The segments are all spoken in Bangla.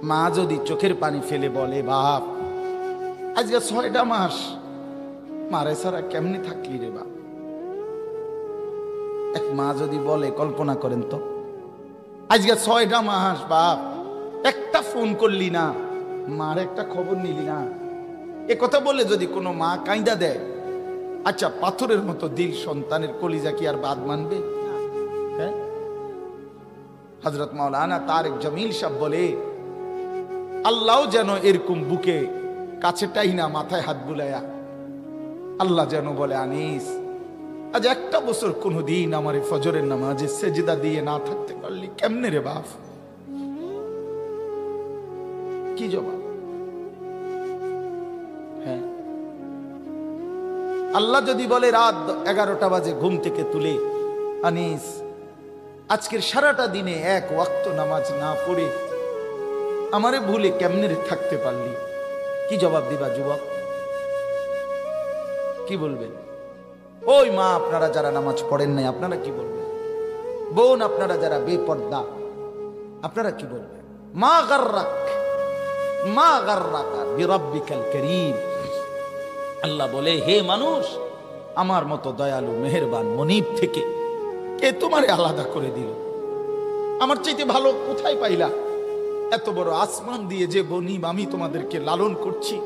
মা যদি চোখের পানি ফেলে বলে, বাপ আজকে 6টা মাস মারে ছাড়া কেমনি থাকলি রে বাপ। এক মা যদি বলে, কল্পনা করেন তো, আজকে 6টা মাস বাপ একটা ফোন করলি না, মার একটা খবর নিলি না। এ কথা বলে যদি কোনো মা কাঁদা দেয়, আচ্ছা পাথরের মতো দিল সন্তানের কলিজা কি আর বাদ মানবে? হ্যাঁ, হযরত মাওলানা তারেক জামিল সাহেব বলে, আল্লাহ যেন এরকম বুকে কাছেটাই না, মাথায় হাত বুলায়া আল্লাহ যেন বলে, আনিস আজ একটা বছর কোনদিন আমার ফজরের নামাজে সেজদা দিয়ে না থাকতে পারলি কেমনে রে বাপ? কি জবাব? হ্যাঁ, আল্লাহ যদি বলে রাত 11টা বাজে ঘুম থেকে তুলে, আনিস আজকের সারাটা দিনে এক ওয়াক্ত নামাজ না পড়ে আমারে ভুলে কেমনে রে থাকতে পারলি? কি জবাব দিবা যুবক? কি বলবেন? ওই মা আপনারা যারা নামাজ পড়েন নাই আপনারা কি বলবেন? বোন আপনারা যারা বেপর্দা আপনারা কি বলবেন? মা গাররাকা বিরাব্বিকাল কারীম। আল্লাহ বলে, হে মানুষ, আমার মতো দয়ালু মেহেরবান মনিব থেকে কে তোমারে আলাদা করে দিল? আমার চাইতে ভালো কোথায় পাইলা? এত বড় আসমান দিয়ে যে মনিব আমি তোমাদেরকে লালন করছি,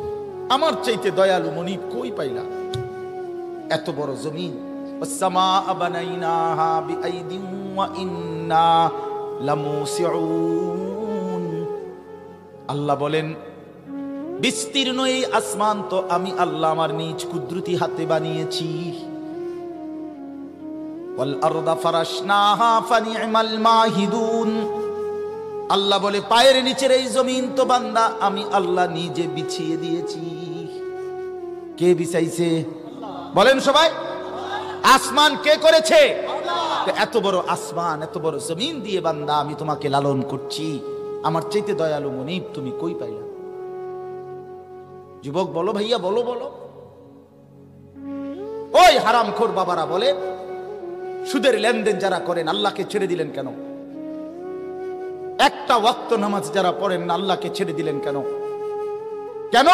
আমার চাইতে দয়ালু মনিব কই পাইলা? এত বড় জমিন, ওয়াস-সামাআ বানাইনাহা বিআইদিন ওয়া ইন্না লামুসিউন। আল্লাহ বলেন, বিস্তীর্ণ এই আসমান তো আমি আল্লাহ আমার নিজ কুদরতি হাতে বানিয়েছি। ওয়াল আরদা ফারাশনাহা ফানি'মাল মাহিদুন। আল্লাহ বলে, পায়ের নিচের এই জমিন তো বান্দা আমি আল্লাহ নিজে বিছিয়ে দিয়েছি। কে বিছাইছে? বলেন সবাই, আসমান কে করেছে? এত বড় আসমান, এত বড় জমিন দিয়ে বান্দা আমি তোমাকে লালন করছি, আমার চাইতে দয়ালু মনিব তুমি কই পাইলা? যুবক বলো, ভাইয়া বলো বলো। ওই হারামখোর বাবারা বলে, সুদের লেনদেন যারা করেন আল্লাহকে ছেড়ে দিলেন কেন? একটা ওয়াক্ত নামাজ যারা পড়েন না আল্লাহকে ছেড়ে দিলেন কেন? কেন?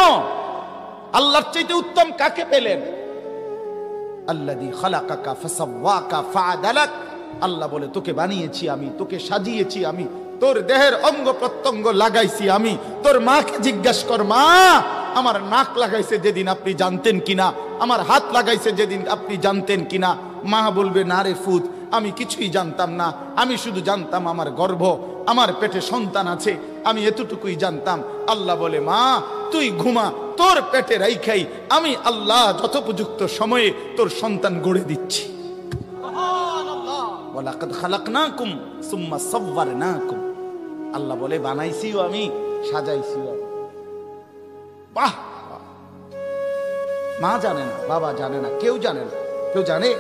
আল্লাহর চাইতে উত্তম কাকে পেলেন? আল্লাযী খালাকাকা ফাসাওয়াকা ফাআদালাক। আল্লাহ বলে, তোকে বানিয়েছি আমি, তোকে সাজিয়েছি আমি, তোর দেহের অঙ্গ প্রত্যঙ্গ লাগাইছি আমি। তোর মাকে জিজ্ঞাসা কর, মা আমার নাক লাগাইছে যেদিন আপনি জানতেন কিনা? আমার হাত লাগাইছে যেদিন আপনি জানতেন কিনা? মা বলবে, না রে ফুত, আমি কিছুই জানতাম না, আমি শুধু জানতাম আমার গর্ভ, আমার পেটে সন্তান আছে, আমি এতটুকুই জানতাম। আল্লাহ বলে, মা তুই ঘুমা, তোর পেটে রাইখাই আমি আল্লাহ যথোপযুক্ত সময়ে তোর সন্তান গড়ে দিচ্ছি। ওয়ালাকাদ খালাকনাকুম সুম্মা সাওয়ারনাকুম। আল্লাহ বলে, বানাইছিও আমি, সাজাইছিও আমি। বাহ! মা জানে না, বাবা জানে না, কেউ জানে না। কেউ জানে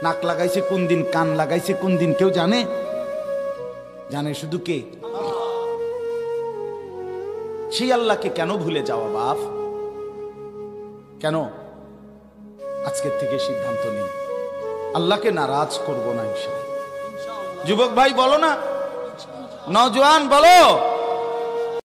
নাক লাগাইছে কোন দিন, কান লাগাইছে কোন দিন? কেউ জানে? জানে শুধু কে? সেই আল্লাহকে কেন ভুলে যাওয়া বাপ? কেন? আজকের থেকে সিদ্ধান্ত নেই, আল্লাহকে নারাজ করব না ইনশাআল্লাহ। যুবক ভাই বলো না, নওজোয়ান বলো।